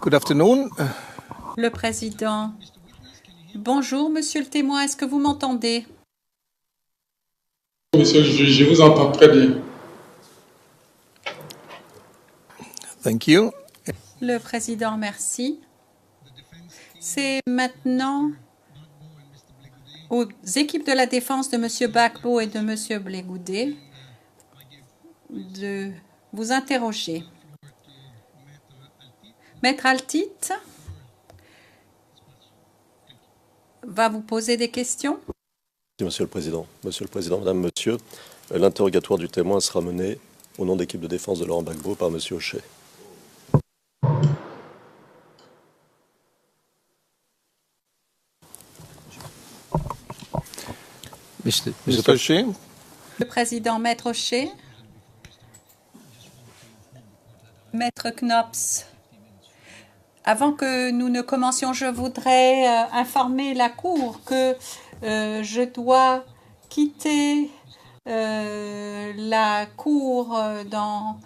Good afternoon. Le président. Bonjour, monsieur le témoin, est-ce que vous m'entendez? Monsieur le juge, je vous entends très bien. Thank you. Le président, merci. C'est maintenant aux équipes de la défense de monsieur Gbagbo et de monsieur Blegoudé de vous interroger. Maître Altit va vous poser des questions. Monsieur le Président. Monsieur le Président, Madame, Monsieur, l'interrogatoire du témoin sera mené au nom d'équipe de défense de Laurent Gbagbo par Monsieur Ochet. Mr. Ochet. Le président, Maître Ochet. Maître Knops. Avant que nous ne commencions, je voudrais informer la Cour que je dois quitter la Cour dans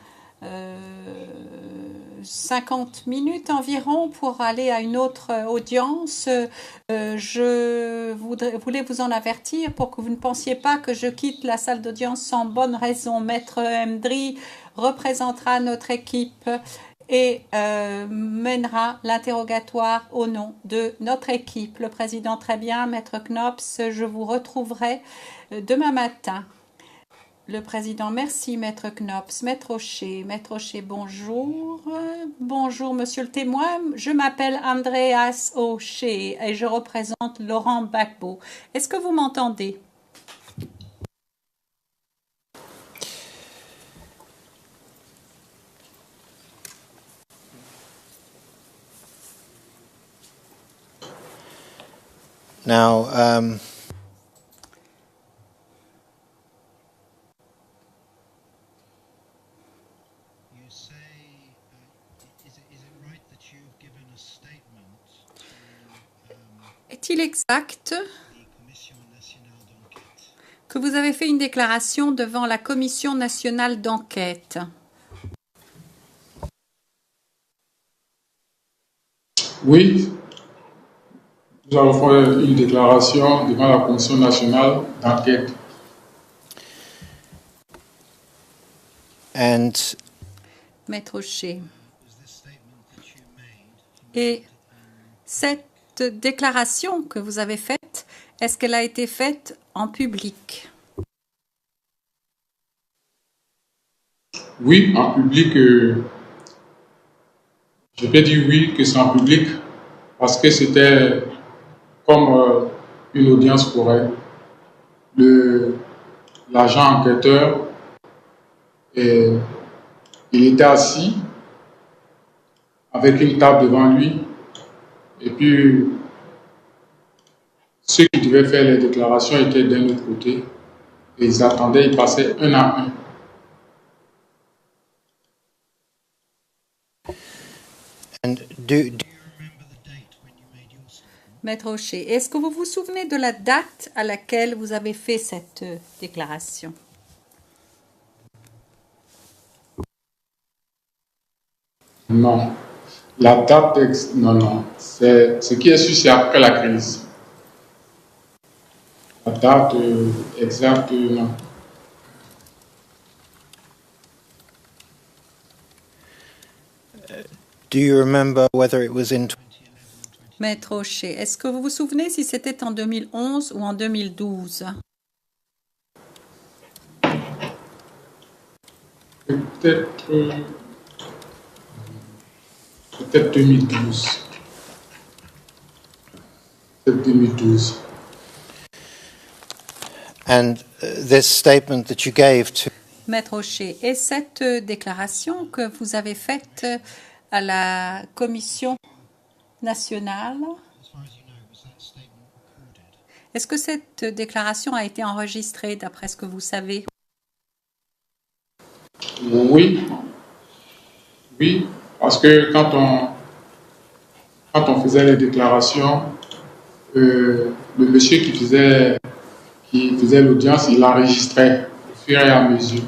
50 minutes environ pour aller à une autre audience. Je voulais vous en avertir pour que vous ne pensiez pas que je quitte la salle d'audience sans bonne raison. Maître Mdri représentera notre équipe et mènera l'interrogatoire au nom de notre équipe. Le président, très bien. Maître Knops, je vous retrouverai demain matin. Le président, merci, Maître Knops. Maître Ochet, bonjour. Bonjour, monsieur le témoin. Je m'appelle Andreas Ochet et je représente Laurent Gbagbo. Est-ce que vous m'entendez? Now, Est-il exact que vous avez fait une déclaration devant la Commission nationale d'enquête? Oui, nous avons fait une déclaration devant la Commission nationale d'enquête. and Maître Ochet. Et cette déclaration que vous avez faite, est-ce qu'elle a été faite en public? Oui, en public, je peux dire oui que c'est en public parce que c'était comme une audience pour elle. L'agent enquêteur, il était assis avec une table devant lui et puis ceux qui devaient faire les déclarations étaient d'un autre côté et ils attendaient, ils passaient un à un. and Maître Ochet, est-ce que vous vous souvenez de la date à laquelle vous avez fait cette déclaration? Non. La date, non. Ce qui est sûr, c'est après la crise. La date exacte, non. do you remember whether it was in Maître Ochet, est-ce que vous vous souvenez si c'était en 2011 ou en 2012? Peut-être 2012. Peut-être 2012. and this statement that you gave to Maître Ochet, et cette déclaration que vous avez faite à la Commission nationale, est-ce que cette déclaration a été enregistrée d'après ce que vous savez? Oui. Oui, parce que quand on faisait les déclarations, le monsieur qui faisait l'audience, il enregistrait au fur et à mesure.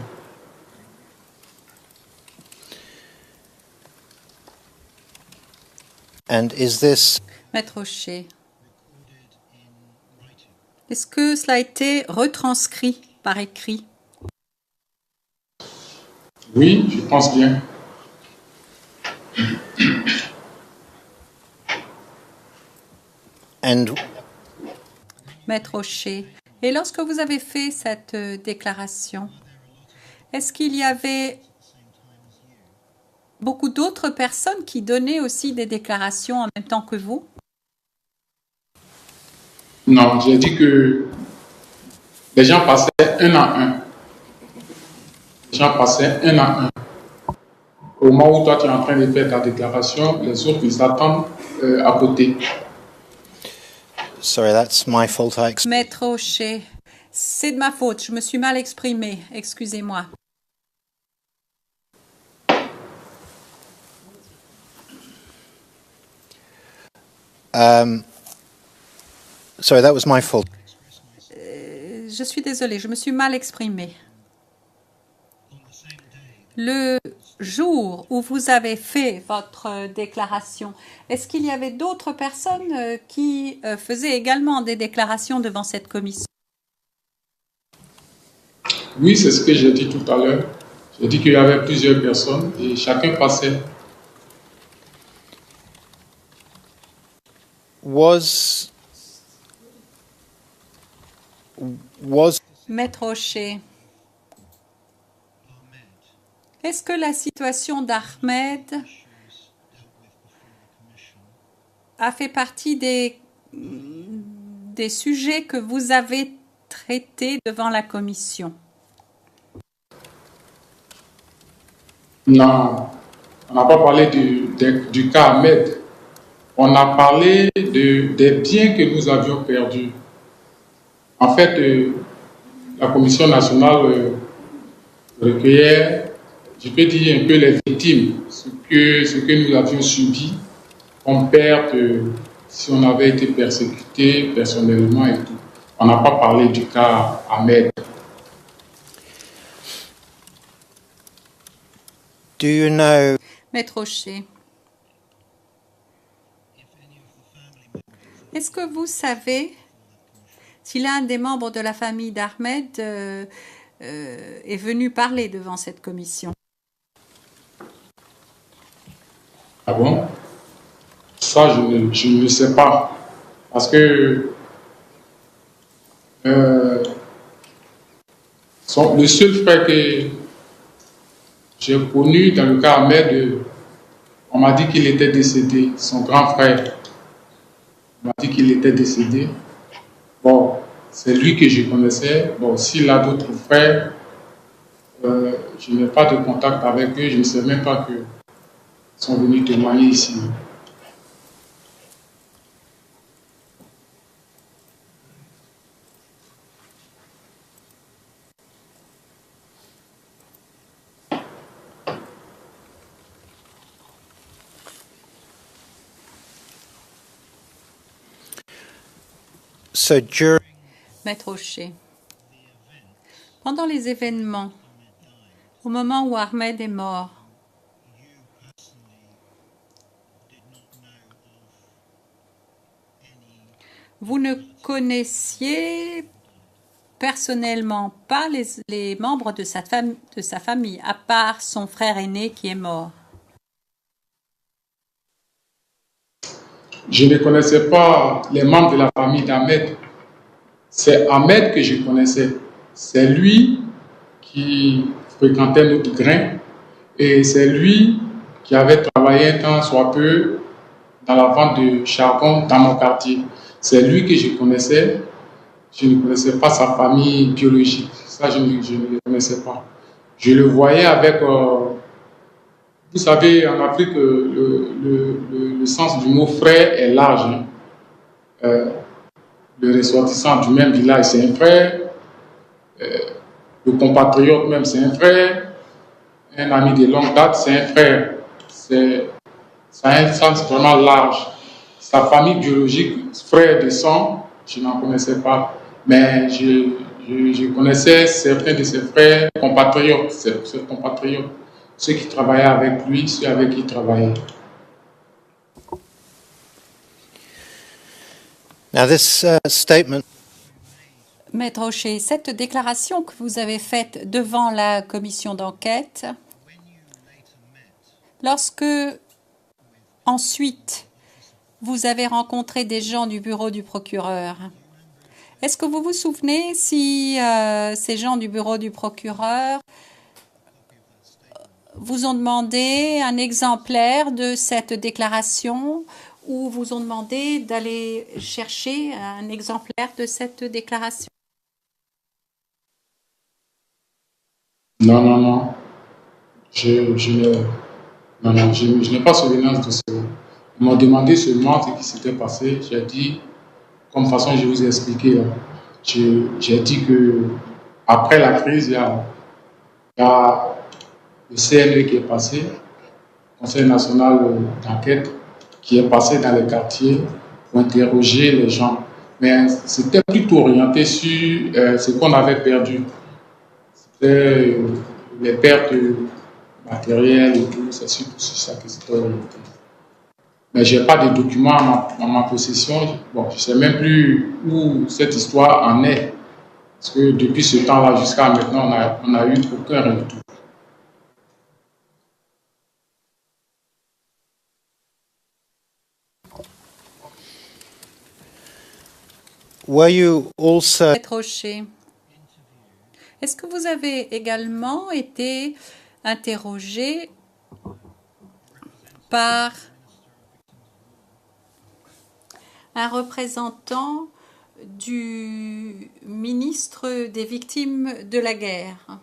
And is this Maître Hocher, est-ce que cela a été retranscrit par écrit? Oui, je pense bien. and Maître Hocher, et lorsque vous avez fait cette déclaration, est-ce qu'il y avait beaucoup d'autres personnes qui donnaient aussi des déclarations en même temps que vous? Non, j'ai dit que les gens passaient un à un. Les gens passaient un à un. Au moment où toi tu es en train de faire ta déclaration, les autres ils attendent à côté. sorry, that's my fault. Maître Hocher, c'est de ma faute, je me suis mal exprimée, excusez-moi. Sorry, that was my fault. Je suis désolée, je me suis mal exprimée. Le jour où vous avez fait votre déclaration, est-ce qu'il y avait d'autres personnes qui faisaient également des déclarations devant cette commission? Oui, c'est ce que j'ai dit tout à l'heure. J'ai dit qu'il y avait plusieurs personnes et chacun passait. Was Maître Hocher, est-ce que la situation d'Ahmed a fait partie des sujets que vous avez traités devant la commission? Non, on n'a pas parlé du cas Ahmed. On a parlé des biens que nous avions perdus. En fait, la Commission nationale recueillait, je peux dire un peu les victimes, ce que nous avions subi comme perte si on avait été persécuté personnellement et tout. On n'a pas parlé du cas Ahmed. do you know Maître Hocher, est-ce que vous savez si l'un des membres de la famille d'Ahmed est venu parler devant cette commission? Ah bon? Ça, je ne le sais pas. Parce que le seul frère que j'ai connu dans le cas Ahmed, on m'a dit qu'il était décédé. Son grand frère m'a dit qu'il était décédé. Bon, c'est lui que je connaissais. Bon, s'il a d'autres frères, je n'ai pas de contact avec eux. Je ne sais même pas qu'ils sont venus témoigner ici. so during Maître Hocher, pendant les événements, au moment où Ahmed est mort, vous ne connaissiez personnellement pas les membres de sa famille, à part son frère aîné qui est mort. Je ne connaissais pas les membres de la famille d'Ahmed. C'est Ahmed que je connaissais. C'est lui qui fréquentait notre grain et c'est lui qui avait travaillé un temps soit peu dans la vente de charbon dans mon quartier. C'est lui que je connaissais. Je ne connaissais pas sa famille biologique. Ça, je ne le connaissais pas. Je le voyais avec... vous savez, en Afrique, le sens du mot frère est large. Hein. Le ressortissant du même village, c'est un frère. Le compatriote même, c'est un frère. Un ami de longue date, c'est un frère. Ça a un sens vraiment large. Sa famille biologique, frère de sang, je n'en connaissais pas. Mais je connaissais certains de ses frères compatriotes, ses compatriotes. Ceux qui travaillaient avec lui, ceux avec qui il travaillait. Now, this statement Maître Rocher, cette déclaration que vous avez faite devant la commission d'enquête, lorsque ensuite vous avez rencontré des gens du bureau du procureur, est-ce que vous vous souvenez si ces gens du bureau du procureur vous ont demandé un exemplaire de cette déclaration ou vous ont demandé d'aller chercher un exemplaire de cette déclaration? Non, non, non. Je n'ai pas souvenance de cela. Ils m'ont demandé seulement ce qui s'était passé. J'ai dit, comme façon je vous ai expliqué, là, j'ai dit que après la crise, il y a le CNE qui est passé, Conseil national d'enquête, qui est passé dans les quartiers pour interroger les gens. Mais c'était plutôt orienté sur ce qu'on avait perdu. C'était les pertes matérielles et tout, c'est surtout sur ça que c'était orienté. Mais je n'ai pas de documents en ma possession. Bon, je ne sais même plus où cette histoire en est. Parce que depuis ce temps-là jusqu'à maintenant, on n'a eu aucun retour. were you also Maître Rocher, est-ce que vous avez également été interrogé par un représentant du ministre des Victimes de la guerre?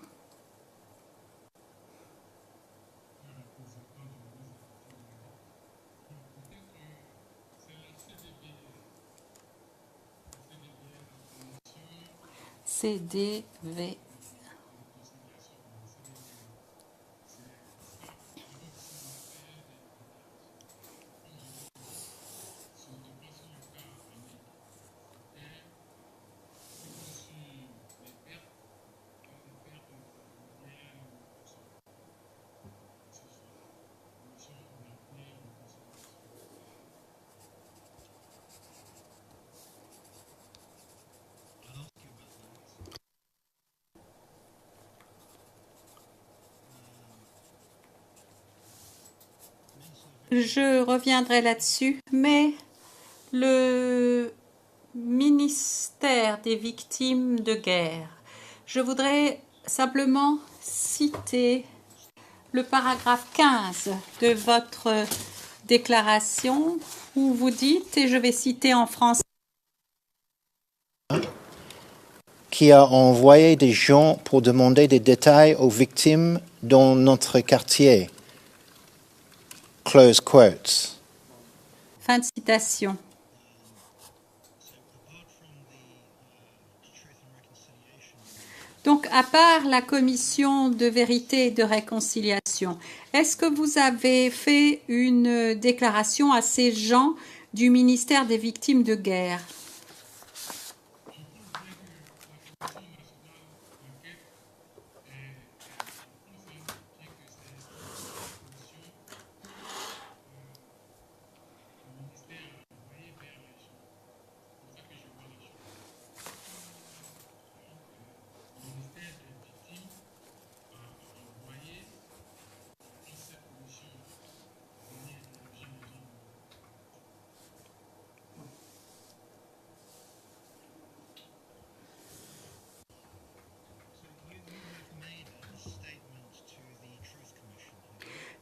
CDV. Je reviendrai là-dessus, mais le ministère des Victimes de guerre, je voudrais simplement citer le paragraphe 15 de votre déclaration où vous dites, et je vais citer en français, qui a envoyé des gens pour demander des détails aux victimes dans notre quartier. Close quotes. fin de citation. Donc, à part la commission de vérité et de réconciliation, est-ce que vous avez fait une déclaration à ces gens du ministère des Victimes de guerre?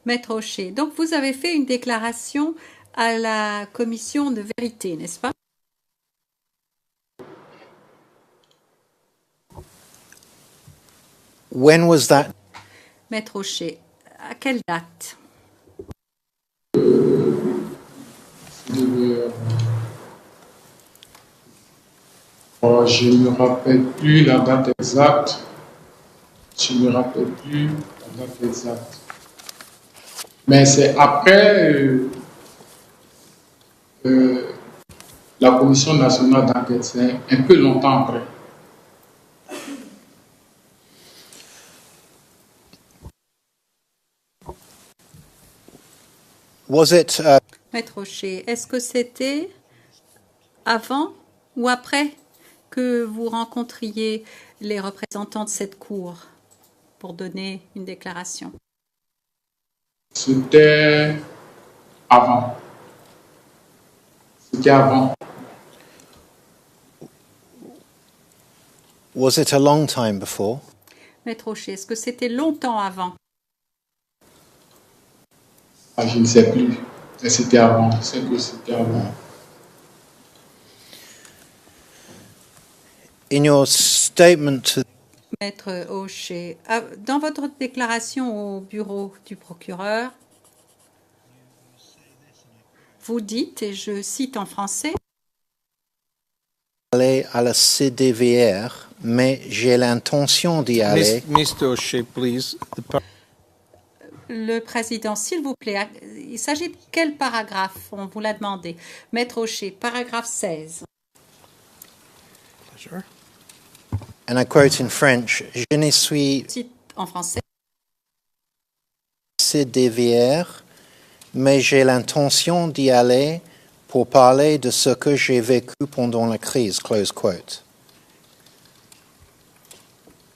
Maître Rocher, donc vous avez fait une déclaration à la commission de vérité, n'est-ce pas? When was that? Maître Rocher, à quelle date? Je ne me rappelle plus la date exacte. Je ne me rappelle plus la date exacte. Mais c'est après la Commission nationale d'enquête. C'est un peu longtemps après. Was it Maître Rocher, est-ce que c'était avant ou après que vous rencontriez les représentants de cette cour pour donner une déclaration? C'était avant. C'était avant. Was it a long time before? Maître Rocher, est-ce que c'était longtemps avant? Ah, je ne sais plus. Mais c'était avant. Je sais que c'était avant. In your statement to Maître Rocher, dans votre déclaration au bureau du procureur, vous dites, et je cite en français, aller à la CDVR, mais j'ai l'intention d'y aller. Mr. O'Shea, please. le président, s'il vous plaît, il s'agit de quel paragraphe? On vous l'a demandé. Maître Rocher, paragraphe 16. Pleasure. And I quote in French, je ne suis Cite en français. CDVR, mais j'ai l'intention d'y aller pour parler de ce que j'ai vécu pendant la crise, close quote.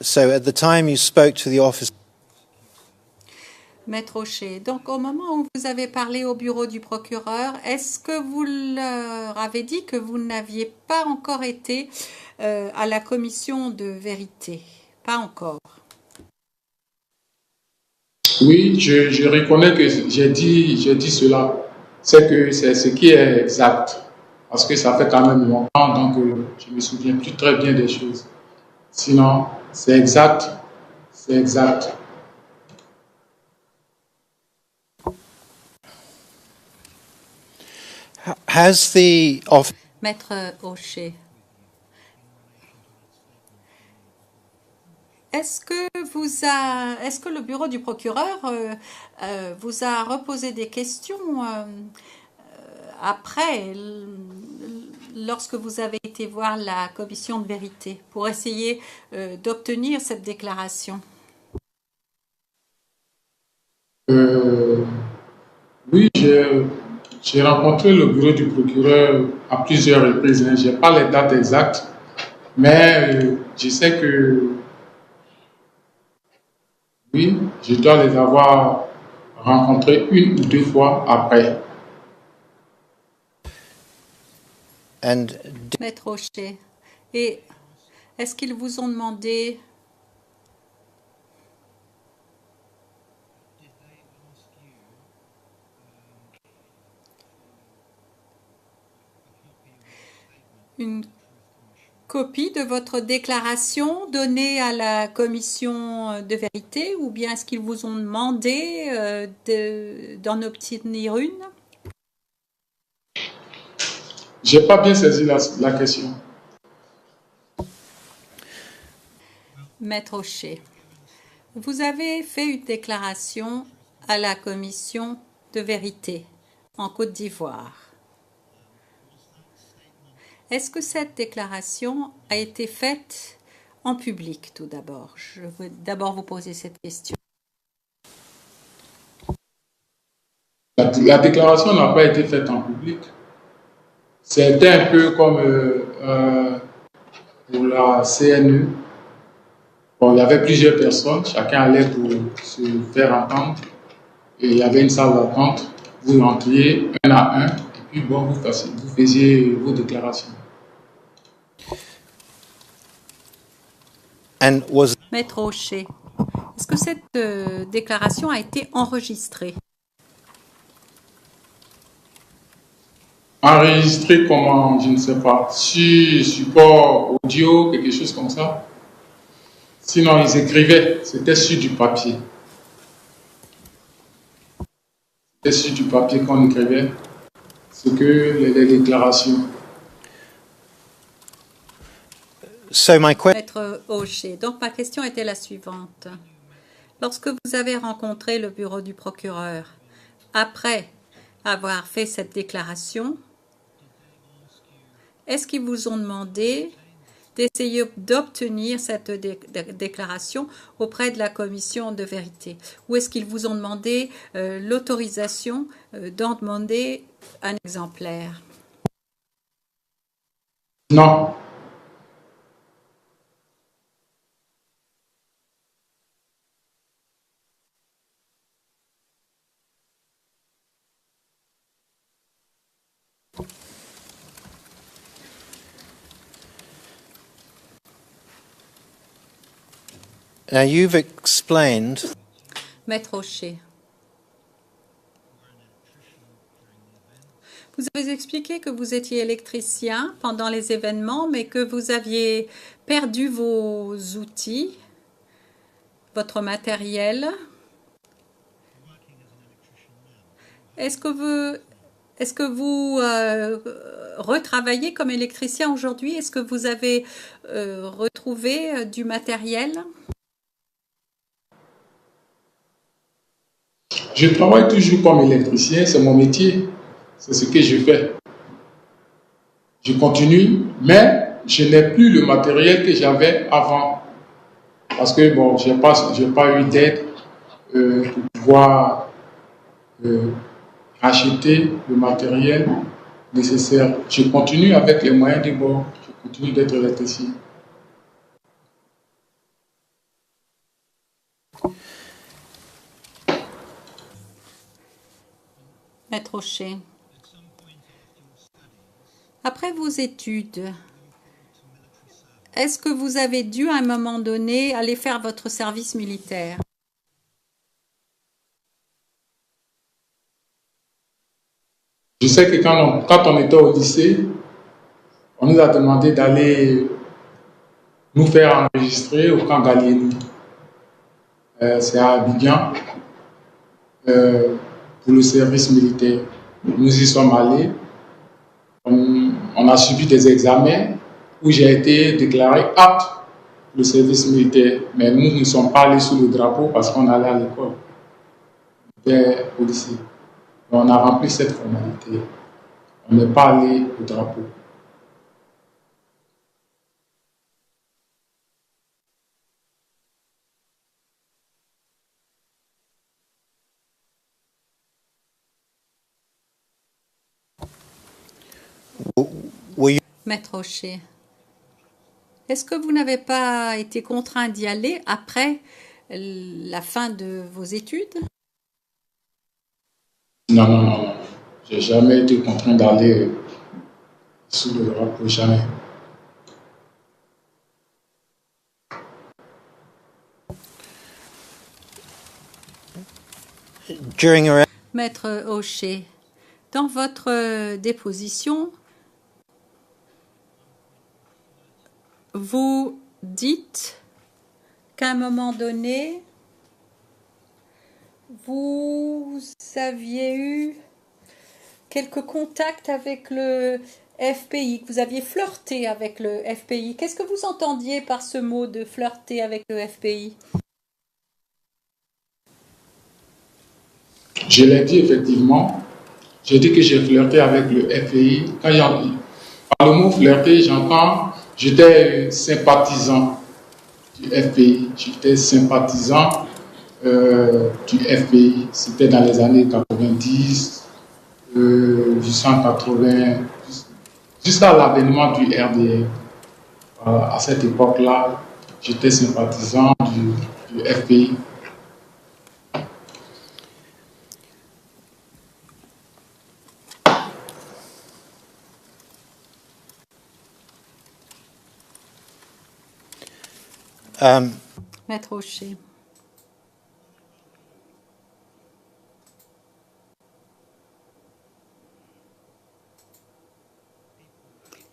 So at the time you spoke to the office, Maître Rocher, donc au moment où vous avez parlé au bureau du procureur, est-ce que vous leur avez dit que vous n'aviez pas encore été à la commission de vérité? Pas encore. Oui, je reconnais que j'ai dit cela. C'est que c'est ce qui est exact. Parce que ça fait quand même longtemps, donc je me souviens plus très bien des choses. Sinon, c'est exact. C'est exact. has the office Maître Rocher, est-ce que le bureau du procureur vous a reposé des questions après, lorsque vous avez été voir la commission de vérité, pour essayer d'obtenir cette déclaration? Oui, j'ai rencontré le bureau du procureur à plusieurs reprises. Je n'ai pas les dates exactes, mais je sais que oui, je dois les avoir rencontrés une ou deux fois après. and Maître Rocher, et est-ce qu'ils vous ont demandé une copie de votre déclaration donnée à la commission de vérité, ou bien est-ce qu'ils vous ont demandé d'en obtenir une? Je n'ai pas bien saisi la question. Maître Rocher, vous avez fait une déclaration à la commission de vérité en Côte d'Ivoire. Est-ce que cette déclaration a été faite en public tout d'abord? Je veux d'abord vous poser cette question. La déclaration n'a pas été faite en public. C'était un peu comme pour la CNE. Bon, il y avait plusieurs personnes, chacun allait pour se faire entendre. Et il y avait une salle d'attente. Vous rentriez un à un, et puis bon, vous faisiez vos déclarations. and was Maître Rocher, est-ce que cette déclaration a été enregistrée? Enregistré comment, je ne sais pas. Sur support audio, quelque chose comme ça. Sinon, ils écrivaient, c'était sur du papier. C'était sur du papier qu'on écrivait. C'est que les déclarations. so my question Maître Rocher, donc ma question était la suivante. Lorsque vous avez rencontré le bureau du procureur, après avoir fait cette déclaration, est-ce qu'ils vous ont demandé d'essayer d'obtenir cette déclaration auprès de la commission de vérité? Ou est-ce qu'ils vous ont demandé l'autorisation d'en demander un exemplaire? Non. Now you've explained Maître Hocher. Vous avez expliqué que vous étiez électricien pendant les événements, mais que vous aviez perdu vos outils, votre matériel. Est-ce que vous retravaillez comme électricien aujourd'hui? Est-ce que vous avez retrouvé du matériel? Je travaille toujours comme électricien, c'est mon métier, c'est ce que je fais. Je continue, mais je n'ai plus le matériel que j'avais avant. Parce que bon, j'ai pas eu d'aide pour pouvoir acheter le matériel nécessaire. Je continue avec les moyens de bord, je continue d'être électricien. Maître Hocher. Après vos études, est-ce que vous avez dû à un moment donné aller faire votre service militaire? Je sais que quand on était au lycée, on nous a demandé d'aller nous faire enregistrer au camp Gallieni. C'est à Abidjan, pour le service militaire. Nous y sommes allés. On a suivi des examens où j'ai été déclaré apte pour le service militaire. Mais nous ne sommes pas allés sous le drapeau parce qu'on allait à l'école. On était au lycée. On a rempli cette formalité. On n'est pas allé au drapeau. were you Maître Hocher, est-ce que vous n'avez pas été contraint d'y aller après la fin de vos études? Non, non, non, non. J'ai jamais été contraint d'aller sous le drapeau, jamais. during your Maître Hocher, dans votre déposition, vous dites qu'à un moment donné, vous aviez eu quelques contacts avec le FPI, que vous aviez flirté avec le FPI. Qu'est-ce que vous entendiez par ce mot de flirter avec le FPI? Je l'ai dit effectivement. J'ai dit que j'ai flirté avec le FPI. Par le mot flirter, j'entends, j'étais sympathisant du FPI. J'étais sympathisant du FPI. C'était dans les années 90, 1880, jusqu'à l'avènement du RDR. À cette époque-là, j'étais sympathisant du FPI. Maître Hocher.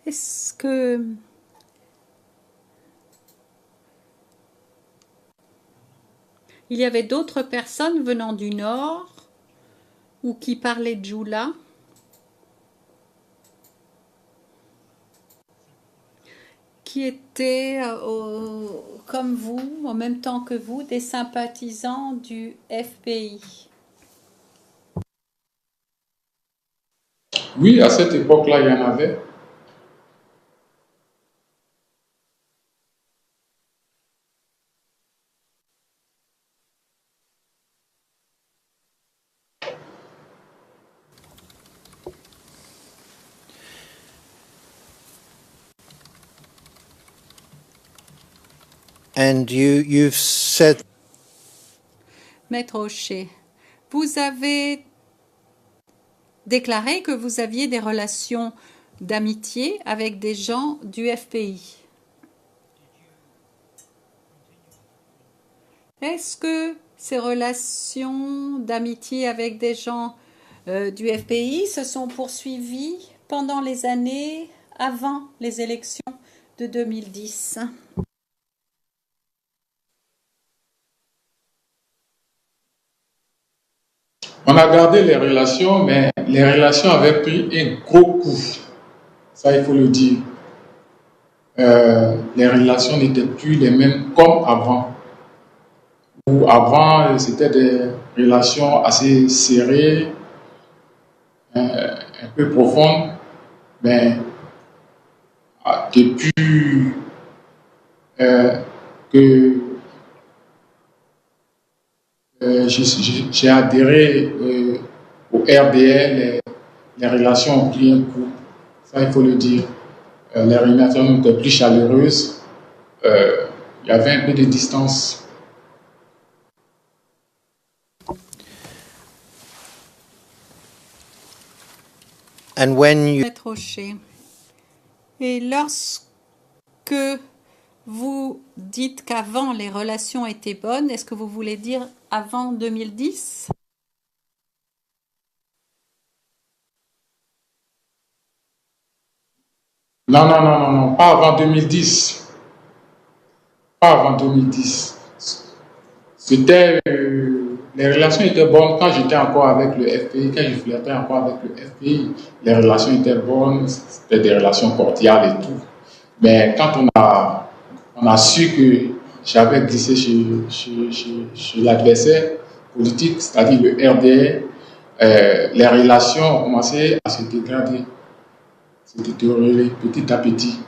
Est-ce que il y avait d'autres personnes venant du Nord ou qui parlaient Djoula qui étaient, comme vous, en même temps que vous, des sympathisants du FPI? Oui, à cette époque-là, il y en avait. And you've said Maître Hocher, vous avez déclaré que vous aviez des relations d'amitié avec des gens du FPI. Est-ce que ces relations d'amitié avec des gens du FPI se sont poursuivies pendant les années avant les élections de 2010? On a gardé les relations, mais les relations avaient pris un gros coup. Ça, il faut le dire. Les relations n'étaient plus les mêmes comme avant. Où avant, c'était des relations assez serrées, un peu profondes. Mais depuis que j'ai adhéré au RDR, les relations ont pris un coup. Ça, il faut le dire. Les relations étaient plus chaleureuses. Il y avait un peu de distance. and when you Maître Hocher. Et lorsque vous dites qu'avant les relations étaient bonnes, est-ce que vous voulez dire avant 2010? Non, pas avant 2010. Pas avant 2010. C'était, les relations étaient bonnes quand j'étais encore avec le FPI, quand je flirtais encore avec le FPI. Les relations étaient bonnes, c'était des relations cordiales et tout. Mais quand on a su que j'avais glissé chez l'adversaire politique, c'est-à-dire le RDR, les relations ont commencé à se dégrader, se détériorer petit à petit.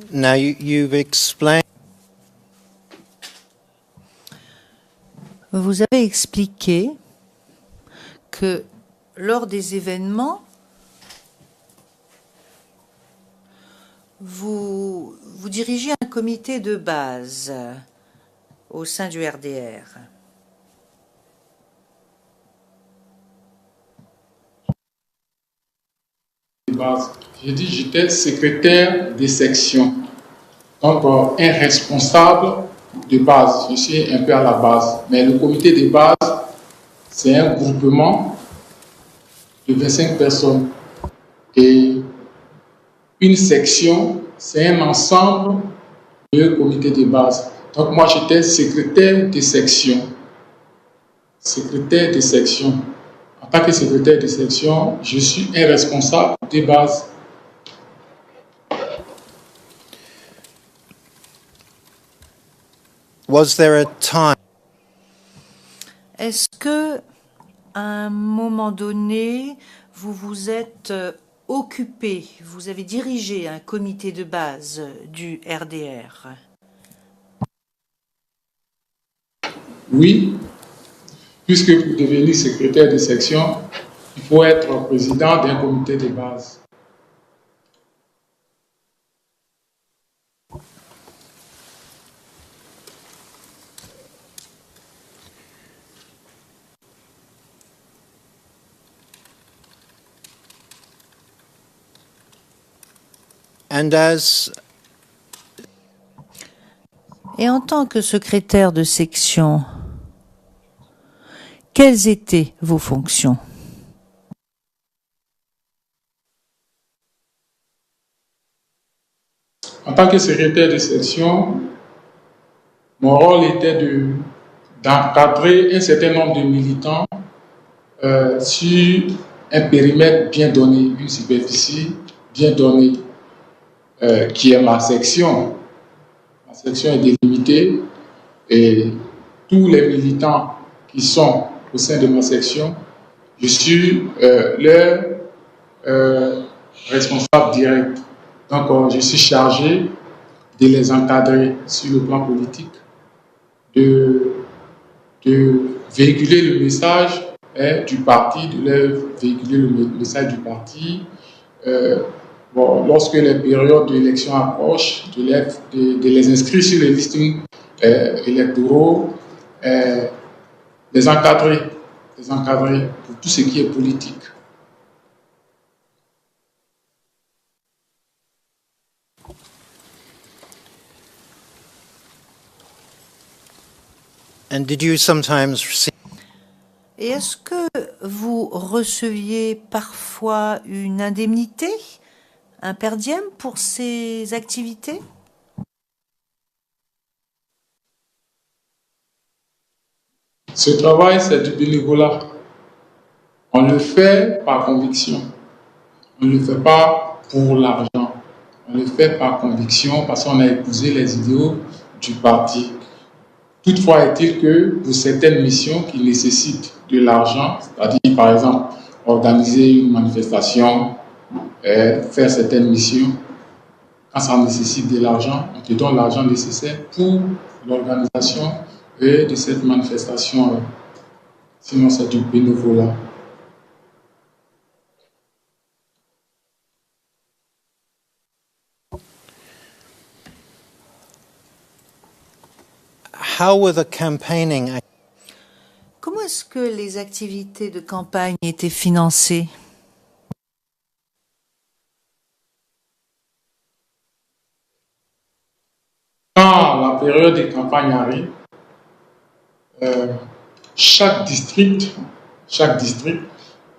now you've explained Vous avez expliqué que lors des événements, vous dirigez un comité de base au sein du RDR. J'ai dit j'étais secrétaire de section, donc un responsable de base. Je suis un peu à la base, mais le comité de base, c'est un groupement de 25 personnes et une section, c'est un ensemble de comités de base. Donc moi j'étais secrétaire de section. Secrétaire de section. En tant que secrétaire de section, je suis un responsable de base. was there a time Est-ce que, à un moment donné, vous vous êtes occupé, vous avez dirigé un comité de base du RDR? Oui, puisque pour devenir secrétaire de section, il faut être président d'un comité de base. and as Et en tant que secrétaire de section, quelles étaient vos fonctions? En tant que secrétaire de section, mon rôle était d'encadrer un certain nombre de militants sur un périmètre bien donné, une superficie bien donnée, qui est ma section. Ma section est délimitée et tous les militants qui sont au sein de ma section, je suis leur responsable direct. Donc, je suis chargé de les encadrer sur le plan politique, de véhiculer le message est du parti, de leur véhiculer le message du parti. Lorsque les périodes d'élection approchent, de les inscrire sur les listings électoraux, les encadrer pour tout ce qui est politique. And did you sometimes receive Et est-ce que vous receviez parfois une indemnité, un per diem pour ces activités? Ce travail, c'est du bénévolat. On le fait par conviction. On ne le fait pas pour l'argent. On le fait par conviction parce qu'on a épousé les idéaux du parti. Toutefois, est-il que pour certaines missions qui nécessitent de l'argent, c'est-à-dire par exemple organiser une manifestation, faire certaines missions, quand ça nécessite de l'argent, on te donne l'argent nécessaire pour l'organisation de cette manifestation. Sinon, c'est du bénévolat. how were the campaigning Comment est-ce que les activités de campagne étaient financées? Quand la période de campagne arrive, chaque district,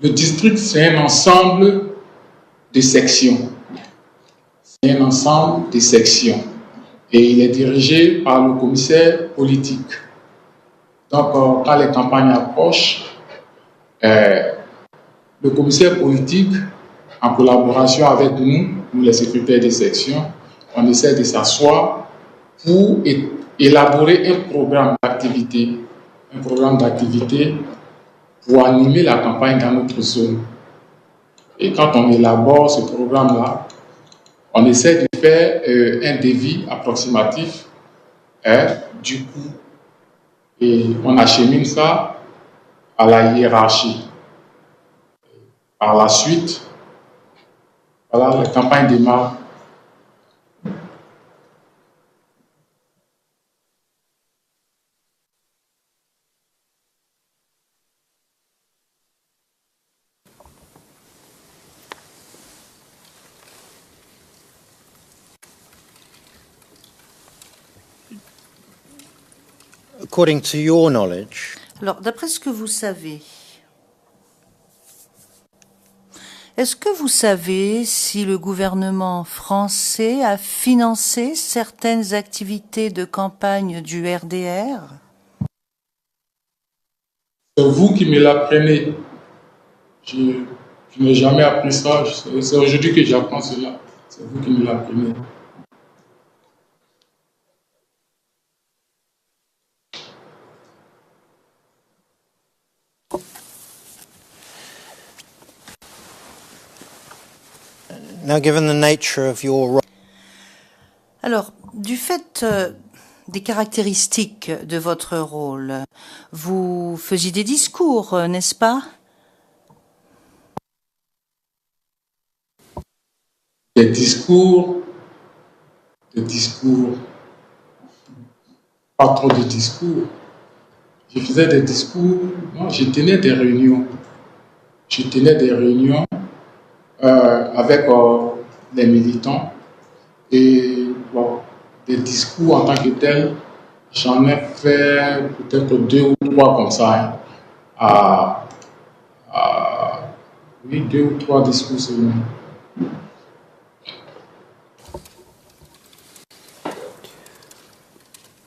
le district c'est un ensemble de sections. C'est un ensemble de sections. Et il est dirigé par le commissaire politique. Donc, quand les campagnes approchent, le commissaire politique, en collaboration avec nous les secrétaires de section, on essaie de s'asseoir pour élaborer un programme d'activité pour animer la campagne dans notre zone. Et quand on élabore ce programme-là, on essaie de faire un devis approximatif du coût. Et on achemine ça à la hiérarchie. Par la suite, voilà, la campagne démarre. according to your knowledge, Alors, d'après ce que vous savez, est-ce que vous savez si le gouvernement français a financé certaines activités de campagne du RDR? C'est vous qui me l'apprenez. Je n'ai jamais appris ça. C'est aujourd'hui que j'apprends cela. C'est vous qui me l'apprenez. now given the nature of your role, Alors, du fait des caractéristiques de votre rôle, vous faisiez des discours, n'est-ce pas? Des discours, pas trop de discours. Je faisais des discours, non, je tenais des réunions. Avec les militants et bon, des discours en tant que tel, j'en ai fait peut-être 2 ou 3 comme ça. Oui, 2 ou 3 discours seulement.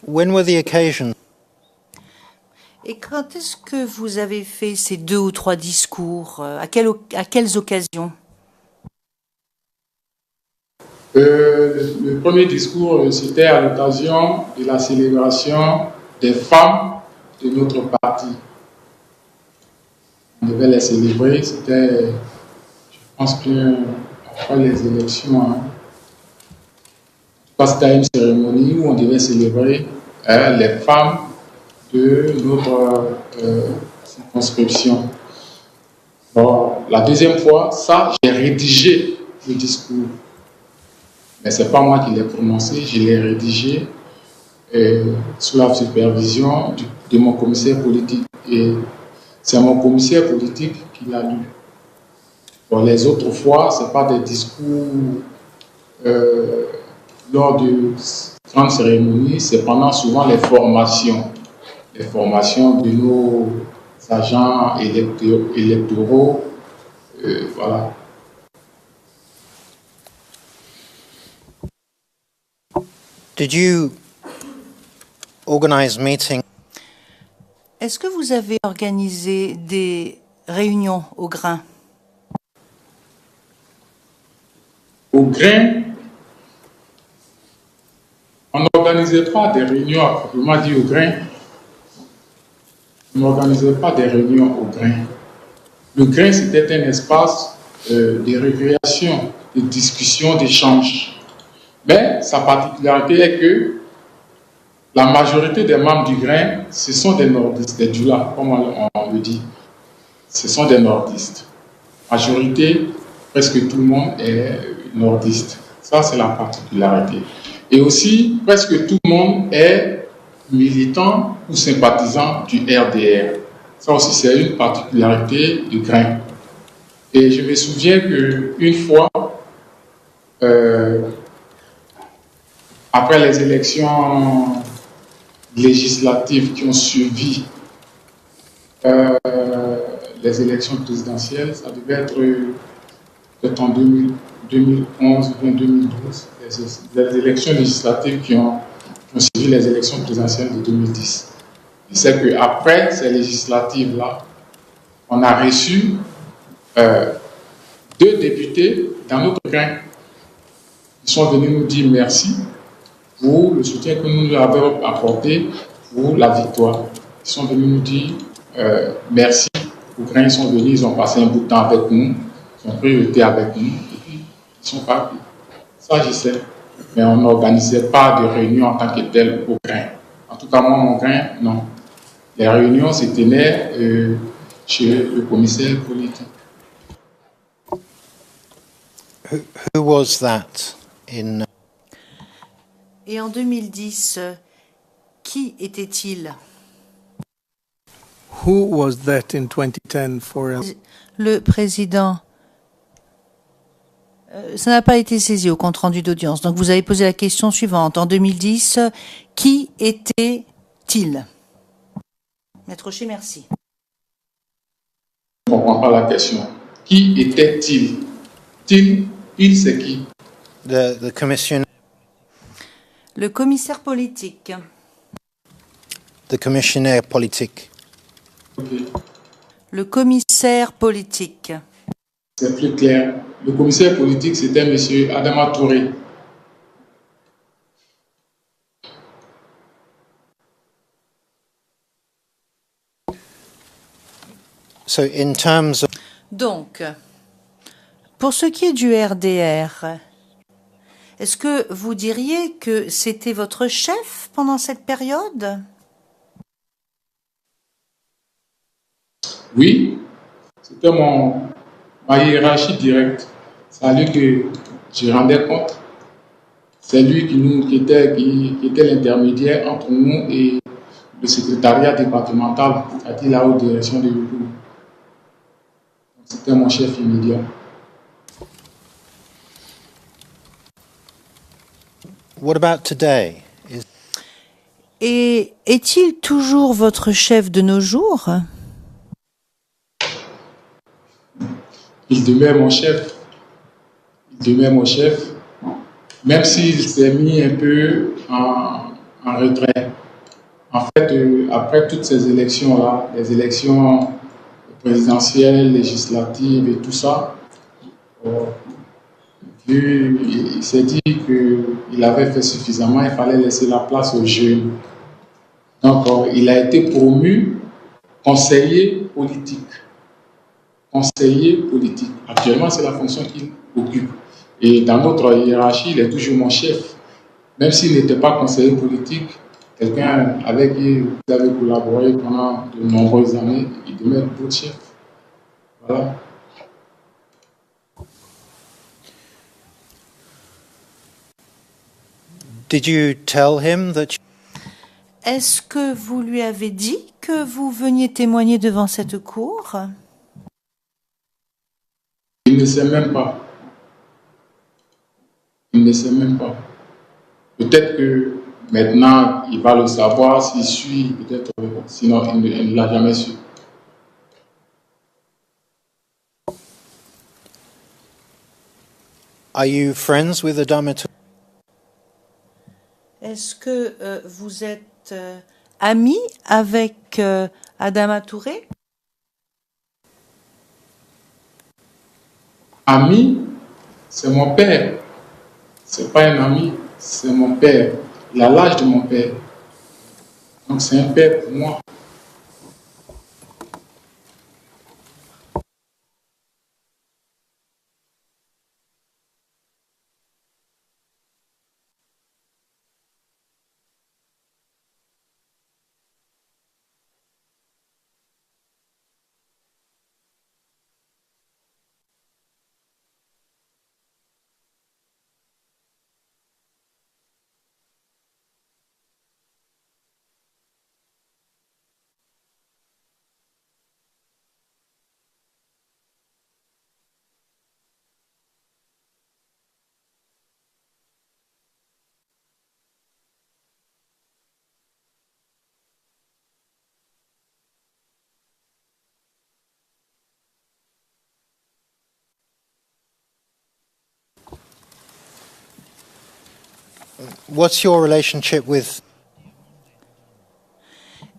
when were the occasions? Et quand est-ce que vous avez fait ces 2 ou 3 discours? À quelles occasions? Le premier discours, c'était à l'occasion de la célébration des femmes de notre parti. On devait les célébrer, c'était, je pense que après les élections, hein. C'était une cérémonie où on devait célébrer les femmes de notre circonscription. Bon, la deuxième fois, ça, j'ai rédigé le discours. Mais ce n'est pas moi qui l'ai prononcé, je l'ai rédigé sous la supervision de mon commissaire politique. Et c'est mon commissaire politique qui l'a lu. Bon, les autres fois, ce n'est pas des discours lors de grandes cérémonies, c'est pendant souvent les formations de nos agents électoraux. Voilà. Did you organize meetings Est-ce que vous avez organisé des réunions au grain? Au grain, on n'organisait pas des réunions à proprement dit au grain. On n'organisait pas des réunions au grain. Le grain, c'était un espace de récréation, de discussion, d'échange. Mais sa particularité est que la majorité des membres du grain, ce sont des nordistes, des Dioula, comme on le dit. Ce sont des nordistes. Majorité, presque tout le monde est nordiste. Ça, c'est la particularité. Et aussi, presque tout le monde est militant ou sympathisant du RDR. Ça aussi, c'est une particularité du grain. Et je me souviens qu'une fois, après les élections législatives qui ont suivi les élections présidentielles, ça devait être peut-être en 2011 ou 2012, les élections législatives qui ont suivi les élections présidentielles de 2010. Et c'est qu'après ces législatives-là, on a reçu 2 députés dans notre grain. Ils sont venus nous dire merci pour le soutien que nous leur avons apporté pour la victoire. Ils sont venus nous dire merci. Au grain, ils sont venus, ils ont passé un bout de temps avec nous, ils ont pris le thé avec nous, et puis ils sont partis. Ça, je sais. Mais on n'organisait pas de réunions en tant que telles au grain. En tout cas, moi, mon grain, non. Les réunions se tenaient chez le commissaire politique. who was that in Et en 2010, qui était-il? Who was that in 2010 for Le président. Ça n'a pas été saisi au compte-rendu d'audience. Donc vous avez posé la question suivante. En 2010, qui était-il? Maître Rocher, merci. Je ne comprends pas la question. Qui était-il? Il, c'est qui? the commissioner Le commissaire politique. the commissioner politique? Okay. Le commissaire politique. C'est plus clair. Le commissaire politique, c'était M. Adama Touré. So in terms of Donc, pour ce qui est du RDR, est-ce que vous diriez que c'était votre chef pendant cette période? Oui, c'était ma hiérarchie directe. C'est à lui que je rendais compte. C'est lui qui était l'intermédiaire entre nous et le secrétariat départemental, c'est-à-dire la haute direction de l'Ubu. C'était mon chef immédiat. what about today? Et est-il toujours votre chef de nos jours? Il demeure mon chef. Il demeure mon chef, même s'il s'est mis un peu en retrait. En fait, après toutes ces élections-là, les élections présidentielles, législatives et tout ça, il s'est dit qu'il avait fait suffisamment, il fallait laisser la place aux jeunes. Donc, il a été promu conseiller politique. Conseiller politique. Actuellement, c'est la fonction qu'il occupe. Et dans notre hiérarchie, il est toujours mon chef. Même s'il n'était pas conseiller politique, quelqu'un avec qui vous avez collaboré pendant de nombreuses années, il demeure votre chef. Voilà. Voilà. Did you tell him that Est-ce que vous lui avez dit que vous veniez témoigner devant cette cour? Il ne sait même pas. Il ne sait même pas. Peut-être que maintenant, il va le savoir s'il suit, peut-être, sinon il ne l'a jamais su. are you friends with Adama Touré? Est-ce que vous êtes ami avec Adama Touré? Ami, c'est mon père. C'est pas un ami, c'est mon père. Il a l'âge de mon père. Donc c'est un père pour moi. What's your relationship with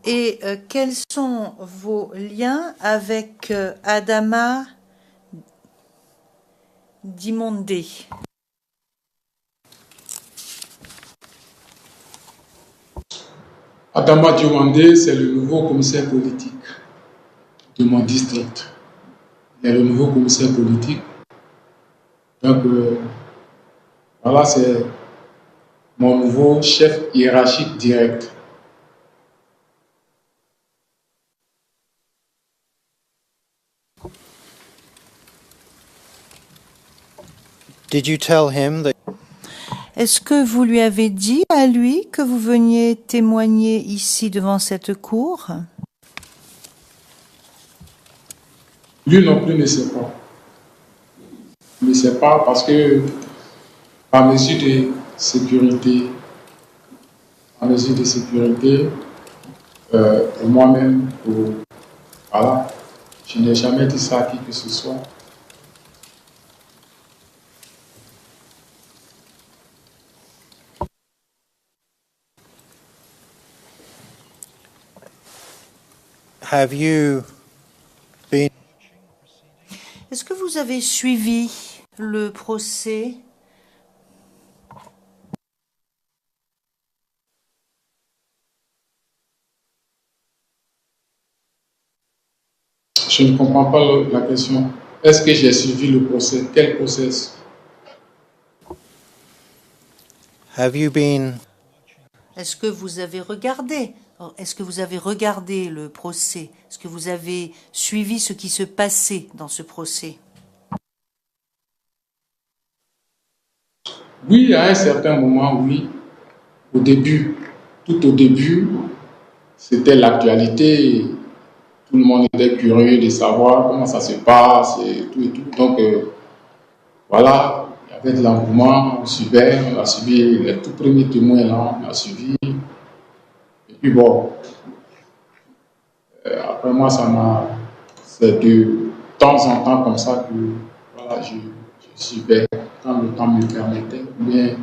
Et quels sont vos liens avec Adama Dimondé? Adama Diomandé, c'est le nouveau commissaire politique de mon district. Il est le nouveau commissaire politique. Donc, voilà, c'est mon nouveau chef hiérarchique direct. Did you tell him that Est-ce que vous lui avez dit à lui que vous veniez témoigner ici devant cette cour? Lui non plus ne sait pas. Il ne sait pas parce que, par mesure de sécurité, pour moi-même, voilà, je n'ai jamais dit ça à qui que ce soit. have you been Est-ce que vous avez suivi le procès? Je ne comprends pas la question. Est-ce que j'ai suivi le procès? Quel procès? have you been Est-ce que vous avez regardé? Est-ce que vous avez regardé le procès? Est-ce que vous avez suivi ce qui se passait dans ce procès? Oui, à un certain moment, oui. Au début, tout au début, c'était l'actualité. Tout le monde était curieux de savoir comment ça se passe et tout et tout. Donc, voilà, il y avait de l'engouement, on suivait, on a suivi les tout premiers témoins là, on a suivi. Et puis bon, après moi, c'est de temps en temps comme ça que voilà, je suivais quand le temps me permettait. Ou bien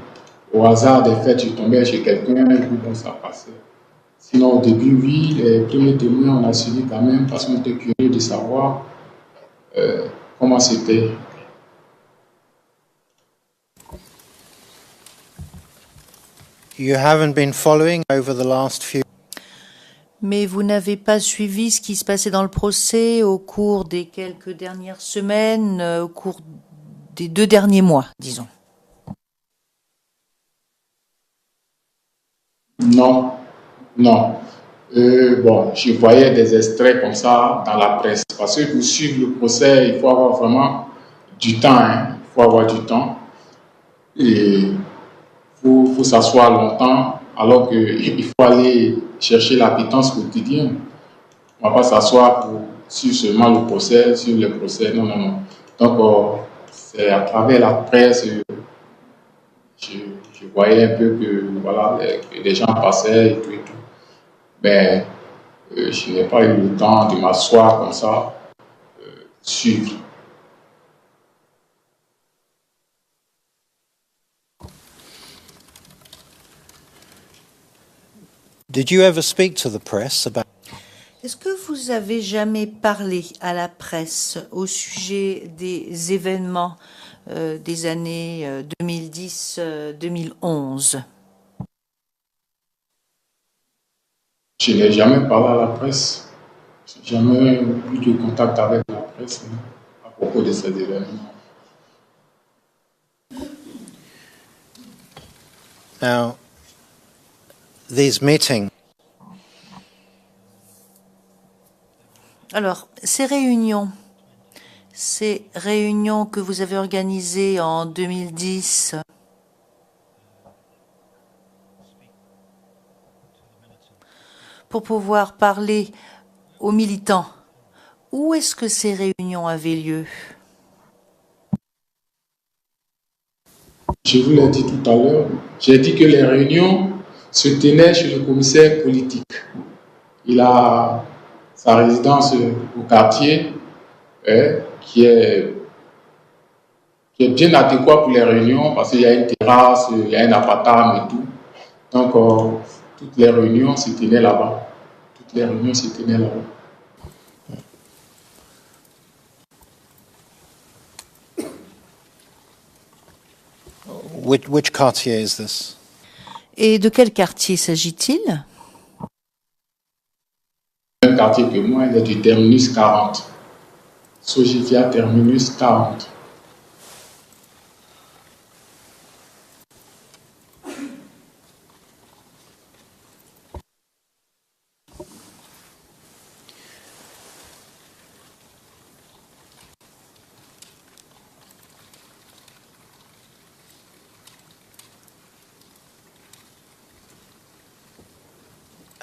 au hasard des fêtes, je tombais chez quelqu'un et puis bon, ça passait. Sinon, au début, oui, les premiers témoins, on a suivi quand même parce qu'on était curieux de savoir comment c'était. you haven't been following over the last few Mais vous n'avez pas suivi ce qui se passait dans le procès au cours des quelques dernières semaines, au cours des 2 derniers mois, disons. Non, non. Bon, je voyais des extraits comme ça dans la presse. Parce que pour suivre le procès, il faut avoir vraiment du temps. Hein. Il faut avoir du temps. Et faut s'asseoir longtemps, alors qu'il faut aller chercher l'appétence quotidienne. On ne va pas s'asseoir pour suivre seulement le procès, suivre le procès. Non, non, non. Donc, c'est à travers la presse, je voyais un peu que voilà, que les gens passaient et tout et tout. Mais je n'ai pas eu le temps de m'asseoir comme ça, suivre. Did you ever speak to the press about Est-ce que vous avez jamais parlé à la presse au sujet des événements des années 2010-2011? Je n'ai jamais parlé à la presse. Je n'ai jamais eu de contact avec la presse à propos de ces événements. now these meetings? Alors, ces réunions que vous avez organisées en 2010, pour pouvoir parler aux militants, où est-ce que ces réunions avaient lieu? Je vous l'ai dit tout à l'heure, j'ai dit que les réunions se tenaient chez le commissaire politique. Il a sa résidence au quartier qui est bien adéquat pour les réunions parce qu'il y a une terrasse, il y a un appartement et tout. Donc, toutes les réunions se tenaient là-bas. Toutes les réunions se tenaient là-bas. Which quartier is this? Et de quel quartier s'agit-il? Le même quartier que moi, il est du terminus 40. Sogivia terminus 40.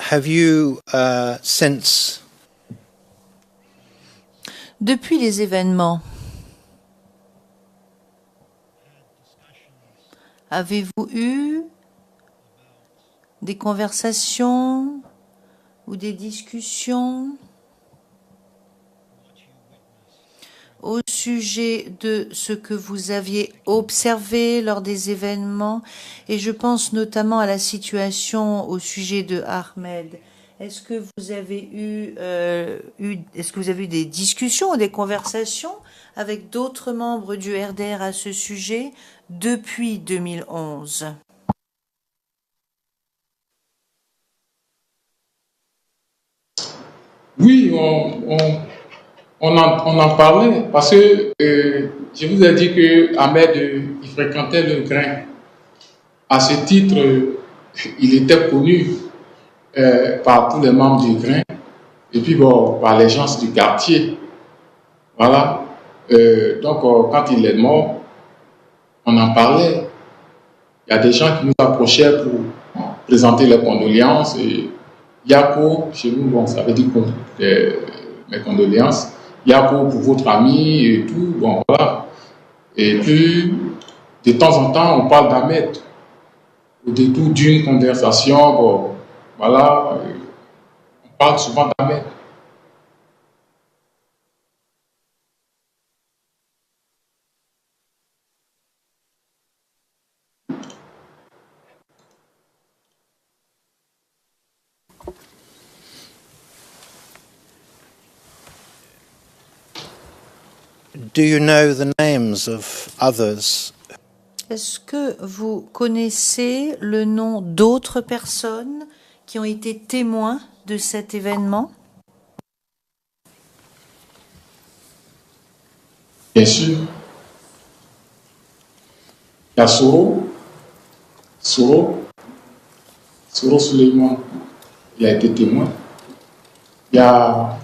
Have you since Depuis les événements, avez-vous eu des conversations ou des discussions au sujet de ce que vous aviez observé lors des événements, et je pense notamment à la situation au sujet de Ahmed. Est-ce que vous avez eu des discussions ou des conversations avec d'autres membres du RDR à ce sujet depuis 2011? Oui, on en parlait parce que je vous ai dit que Ahmed il fréquentait le grain. À ce titre, il était connu par tous les membres du grain et puis bon, par les gens du quartier. Voilà. Donc, quand il est mort, on en parlait. Il y a des gens qui nous approchaient pour présenter leurs condoléances. Et Yako, chez nous, bon, ça veut dire mes condoléances. Yako pour votre ami et tout. Bon, voilà. Et puis, de temps en temps, on parle d'Ahmed. Au détour d'une conversation, bon, voilà, on parle souvent d'Ahmed. do you know the names of others? Est-ce que vous connaissez le nom d'autres personnes qui ont été témoins de cet événement? Bien sûr. Il y a Soro Suleiman. il a été témoin. Il y a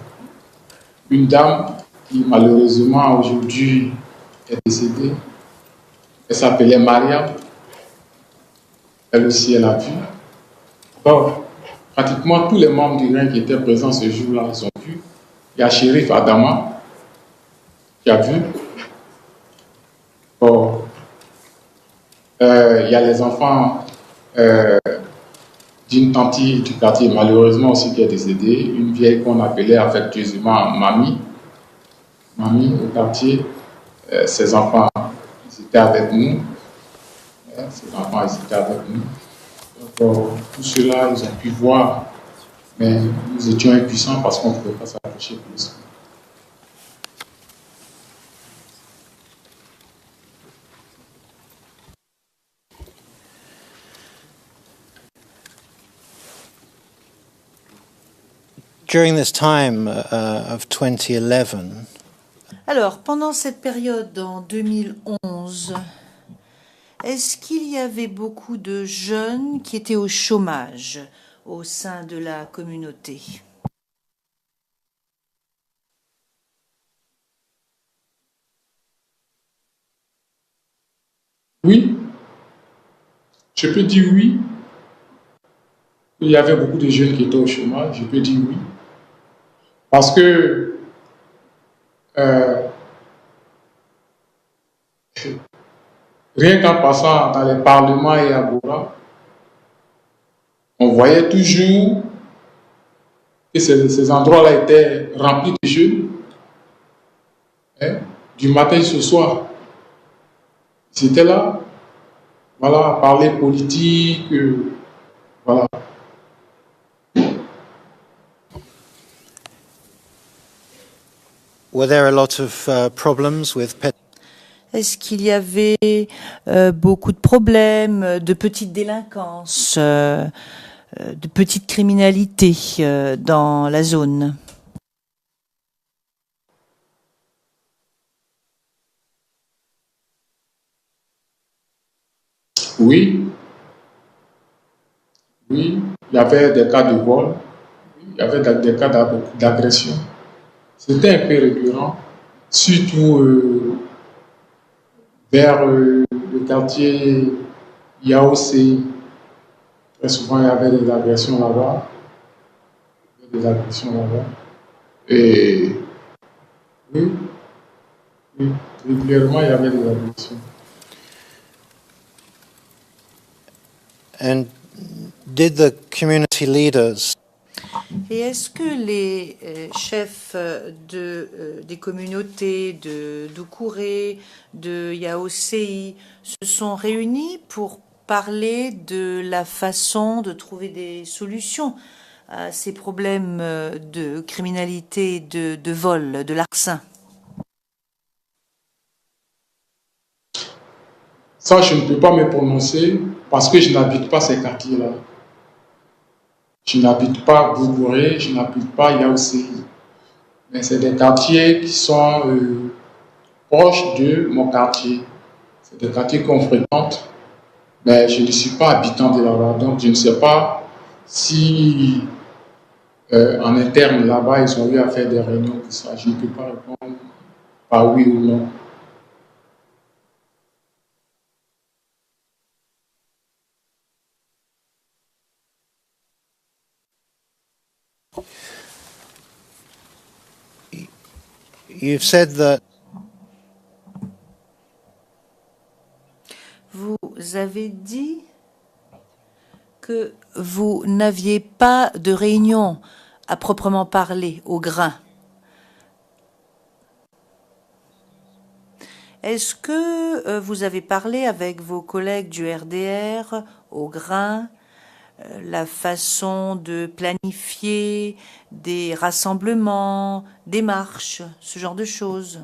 une dame qui malheureusement aujourd'hui est décédée. Elle s'appelait Maria. Elle aussi, elle a vu. Alors, pratiquement tous les membres du RAIN qui étaient présents ce jour-là, ils ont vu. Il y a Chérif Adama qui a vu. Bon, il y a les enfants d'une tante du quartier, malheureusement aussi, qui est décédée. Une vieille qu'on appelait affectueusement Mamie. Mamie au quartier. Ses enfants, ils étaient avec nous. Ses enfants, ils étaient avec nous. Donc, tout cela, ils ont pu voir. Mais nous étions impuissants parce qu'on ne pouvait pas s'approcher plus. During this time of 2011, Alors, pendant cette période en 2011, est-ce qu'il y avait beaucoup de jeunes qui étaient au chômage au sein de la communauté? Oui, je peux dire oui. Il y avait beaucoup de jeunes qui étaient au chômage, je peux dire oui. Parce que rien qu'en passant dans les parlements et à Bora, on voyait toujours que ces endroits-là étaient remplis de jeunes, hein, du matin jusqu'au soir. Ils étaient là, voilà, à parler politique, voilà. were there a lot of problems with Est-ce qu'il y avait beaucoup de problèmes, de petites délinquances, de petites criminalités dans la zone? Oui, oui, il y avait des cas de vol, il y avait des cas d'agression. C'était un peu récurrent, surtout vers le quartier Yaossé. Très souvent, il y avait des agressions là-bas. Et oui, oui, régulièrement, il y avait des agressions. And did the community leaders Et est-ce que les chefs des communautés de Doucouré, de Yaossé se sont réunis pour parler de la façon de trouver des solutions à ces problèmes de criminalité, de vol, de larcin? Ça, je ne peux pas me prononcer parce que je n'habite pas ces quartiers-là. Je n'habite pas Bougouré, je n'habite pas Yaossé. Mais c'est des quartiers qui sont proches de mon quartier. C'est des quartiers qu'on fréquente. Mais je ne suis pas habitant de là-bas. Donc, je ne sais pas si en interne là-bas, ils ont eu à faire des réunions pour ça. Je ne peux pas répondre par oui ou non. you've said that Vous avez dit que vous n'aviez pas de réunion à proprement parler au grain. Est-ce que vous avez parlé avec vos collègues du RDR au grain, la façon de planifier des rassemblements, des marches, ce genre de choses?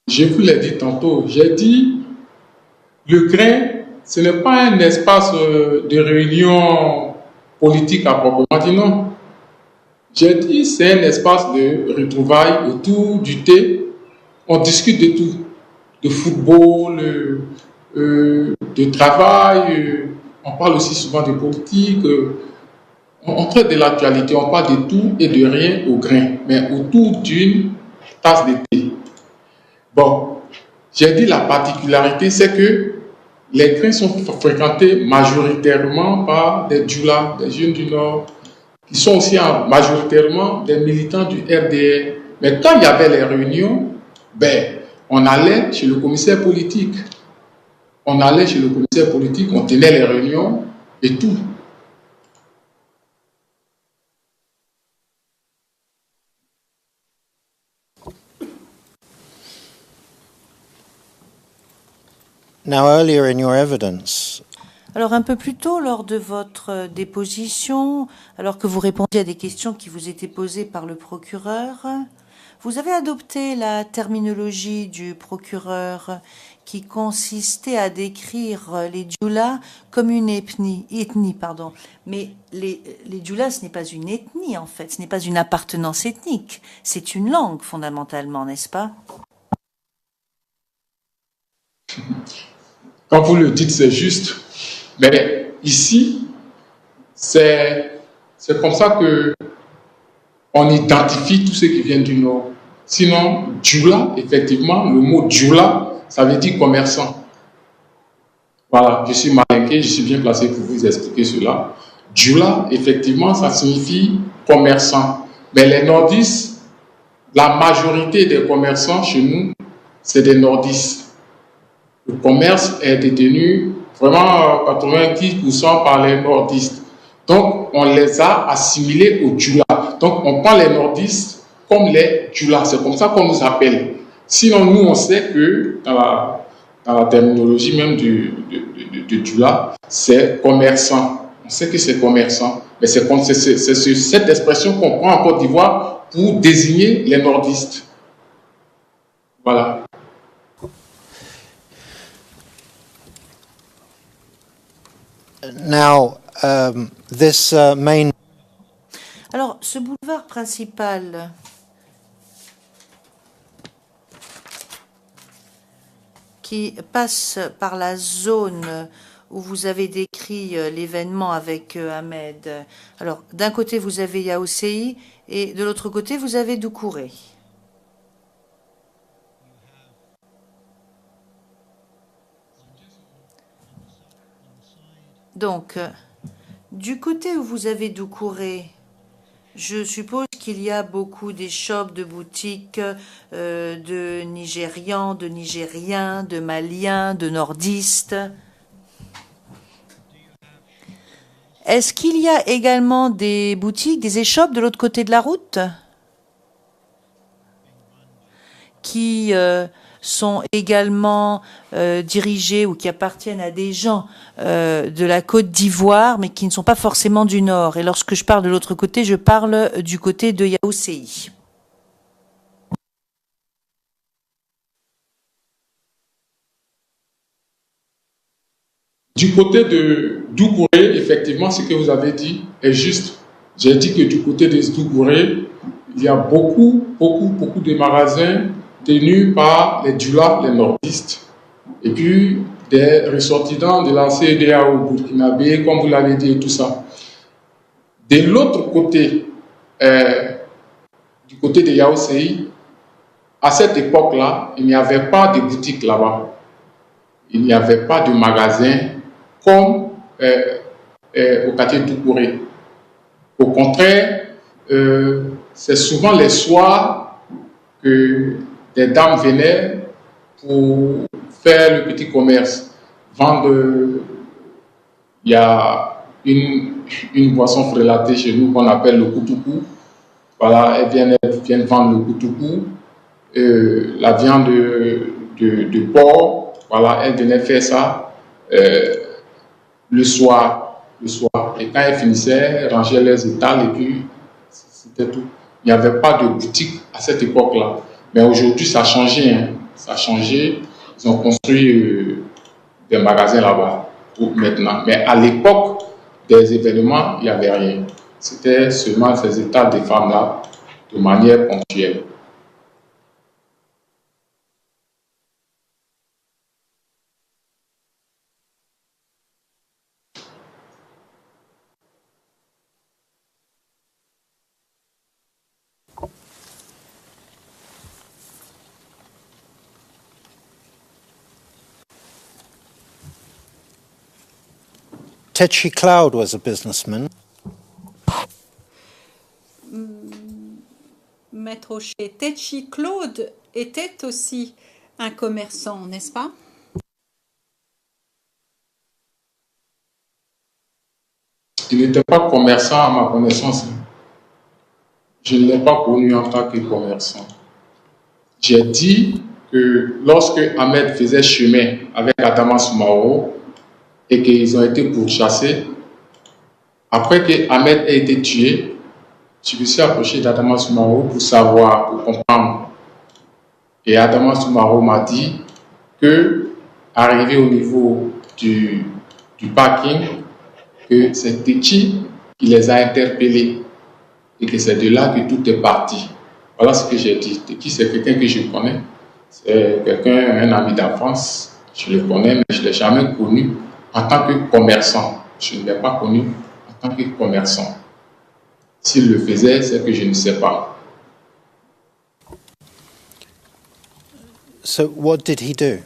Je vous l'ai dit tantôt, j'ai dit, le grain, ce n'est pas un espace de réunion politique à proprement dit, non. J'ai dit, c'est un espace de retrouvailles autour du thé. On discute de tout, de football, de travail, on parle aussi souvent de politique, on traite de l'actualité, on parle de tout et de rien au grain, mais autour d'une tasse de thé. Bon, j'ai dit la particularité, c'est que les grains sont fréquentés majoritairement par des djoulas, des jeunes du Nord, qui sont aussi majoritairement des militants du RDR. Mais quand il y avait les réunions, ben, on allait chez le commissaire politique. On allait chez le commissaire politique, on tenait les réunions et tout. Now, earlier in your evidence, Alors un peu plus tôt, lors de votre déposition, alors que vous répondiez à des questions qui vous étaient posées par le procureur, vous avez adopté la terminologie du procureur qui consistait à décrire les djoulas comme une ethnie. Mais les djoulas, ce n'est pas une ethnie en fait, ce n'est pas une appartenance ethnique, c'est une langue fondamentalement, n'est-ce pas? Quand vous le dites, c'est juste. Mais ici, c'est comme ça que on identifie tous ceux qui viennent du Nord. Sinon, djoula, effectivement, le mot djoula, ça veut dire commerçant. Voilà, je suis malinqué, je suis bien placé pour vous expliquer cela. Djoula, effectivement, ça signifie commerçant. Mais les nordistes, la majorité des commerçants chez nous, c'est des nordistes. Le commerce est détenu vraiment 90% par les nordistes. Donc, on les a assimilés aux djoulas. Donc, on prend les nordistes comme les djoulas. C'est comme ça qu'on nous appelle. Sinon, nous, on sait que dans la terminologie même du djoula, c'est commerçant. On sait que c'est commerçant. Mais c'est cette expression qu'on prend en Côte d'Ivoire pour désigner les nordistes. Voilà. now this main Alors, ce boulevard principal qui passe par la zone où vous avez décrit l'événement avec Ahmed. Alors, d'un côté, vous avez Yaousséi et de l'autre côté, vous avez Doucouré. Donc, du côté où vous avez Doucouré, je suppose qu'il y a beaucoup d'échoppes de boutiques de Nigérians, de Nigériens, de Maliens, de nordistes. Est-ce qu'il y a également des boutiques, des échoppes de l'autre côté de la route qui sont également dirigées ou qui appartiennent à des gens de la Côte d'Ivoire, mais qui ne sont pas forcément du Nord. Et lorsque je parle de l'autre côté, je parle du côté de Yaousséi. Du côté de Doucouré, effectivement, ce que vous avez dit est juste. J'ai dit que du côté de Doucouré, il y a beaucoup de magasins tenus par les djoulas, les nordistes, et puis des ressortissants de la CEDEAO burkinabé, comme vous l'avez dit, et tout ça. De l'autre côté, du côté de Yaousséi, à cette époque-là, il n'y avait pas de boutique là-bas. Il n'y avait pas de magasin comme au quartier Doucouré. Au contraire, c'est souvent les soirs que des dames venaient pour faire le petit commerce, vendre. Il y a une boisson frélatée chez nous qu'on appelle le koutoukou. Voilà, elles viennent vendre le koutoukou, la viande de porc. Voilà, elles venaient faire ça le soir. Et quand elles finissaient, elles rangeaient leurs étals et puis c'était tout. Il n'y avait pas de boutique à cette époque-là. Mais aujourd'hui, ça a changé. Hein. Ça a changé. Ils ont construit des magasins là-bas maintenant. Mais à l'époque des événements, il n'y avait rien. C'était seulement ces étals des femmes-là de manière ponctuelle. Techi Cloud was a businessman. Maître Auchet, Techi Claude était aussi un commerçant, n'est-ce pas? Il n'était pas commerçant à ma connaissance. Je ne l'ai pas connu en tant que commerçant. J'ai dit que lorsque Ahmed faisait chemin avec Adama Soumaro et qu'ils ont été pourchassés, après que Ahmed ait été tué, je me suis approché d'Adama Soumaro pour savoir, pour comprendre. Et Adama Soumaro m'a dit que, arrivé au niveau du parking, que c'est Techi qui les a interpellés et que c'est de là que tout est parti. Voilà ce que j'ai dit. Techi, c'est quelqu'un que je connais. C'est quelqu'un, un ami d'enfance. Je le connais, mais je ne l'ai jamais connu en tant que commerçant. Je ne l'ai pas connu en tant que commerçant. S'il le faisait, c'est que je ne sais pas. So what did he do?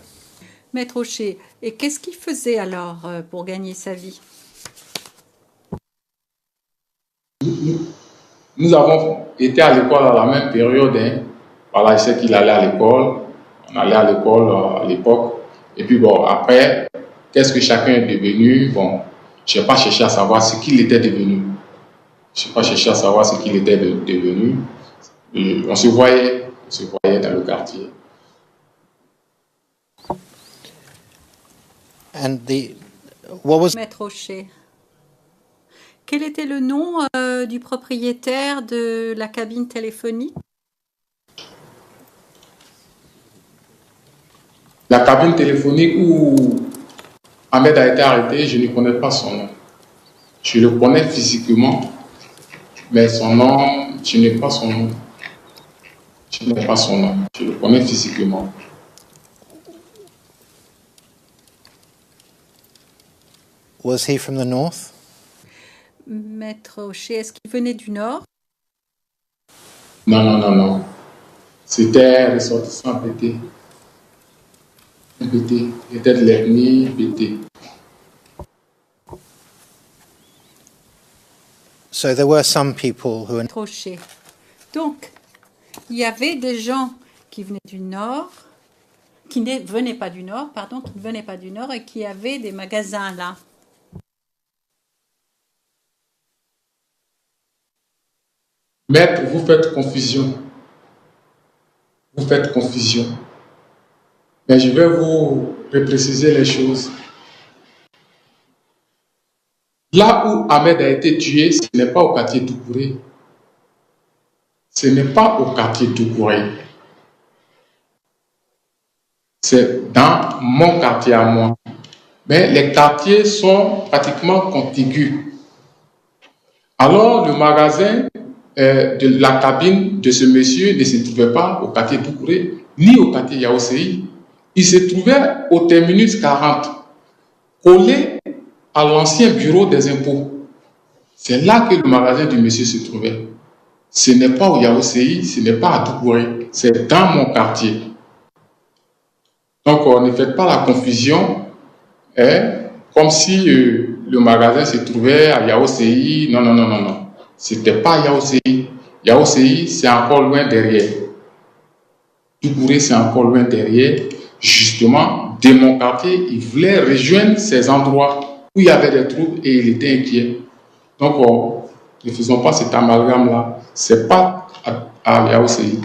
Maître Auchet, et qu'est-ce qu'il faisait alors pour gagner sa vie? Nous avons été à l'école à la même période. Voilà, je sais qu'il allait à l'école. On allait à l'école à l'époque. Et puis bon, après, qu'est-ce que chacun est devenu? Bon, je n'ai pas cherché à savoir ce qu'il était devenu. Je n'ai pas cherché à savoir ce qu'il était devenu. On se voyait dans le quartier. And what was Maître Auchet, quel était le nom du propriétaire de la cabine téléphonique? La cabine téléphonique où Ahmed a été arrêté, je ne connais pas son nom. Je le connais physiquement, mais son nom, je n'ai pas son nom. Je n'ai pas son nom. Je le connais physiquement. Was he from the north? Maître Auchet, est-ce qu'il venait du Nord? Non. C'était ressortissant BT. BT. Il était de l'ethnie BT. So there were some people who... Maître Auchet. Donc, il y avait des gens qui venaient du Nord, qui ne venaient pas du Nord, et qui avaient des magasins là. Maître, vous faites confusion. Mais je vais vous repréciser les choses. Là où Ahmed a été tué, ce n'est pas au quartier Doucouré. C'est dans mon quartier à moi. Mais les quartiers sont pratiquement contigus. Alors, le magasin de la cabine de ce monsieur ne se trouvait pas au quartier Doucouré, ni au quartier Yaoséi. Il se trouvait au terminus 40, collé à l'ancien bureau des impôts. C'est là que le magasin du monsieur se trouvait. Ce n'est pas au Yaoséi, ce n'est pas à Doucouré, c'est dans mon quartier. Donc, ne faites pas la confusion, comme si le magasin se trouvait à Yaoséi. Non. C'était pas Yaoséi. Yaoséi, c'est encore loin derrière. Doucouré, c'est encore loin derrière. Justement, de mon quartier, il voulait rejoindre ces endroits où il y avait des troubles et il était inquiet. Donc, ne faisons pas cet amalgame-là. C'est pas à Yaoséi.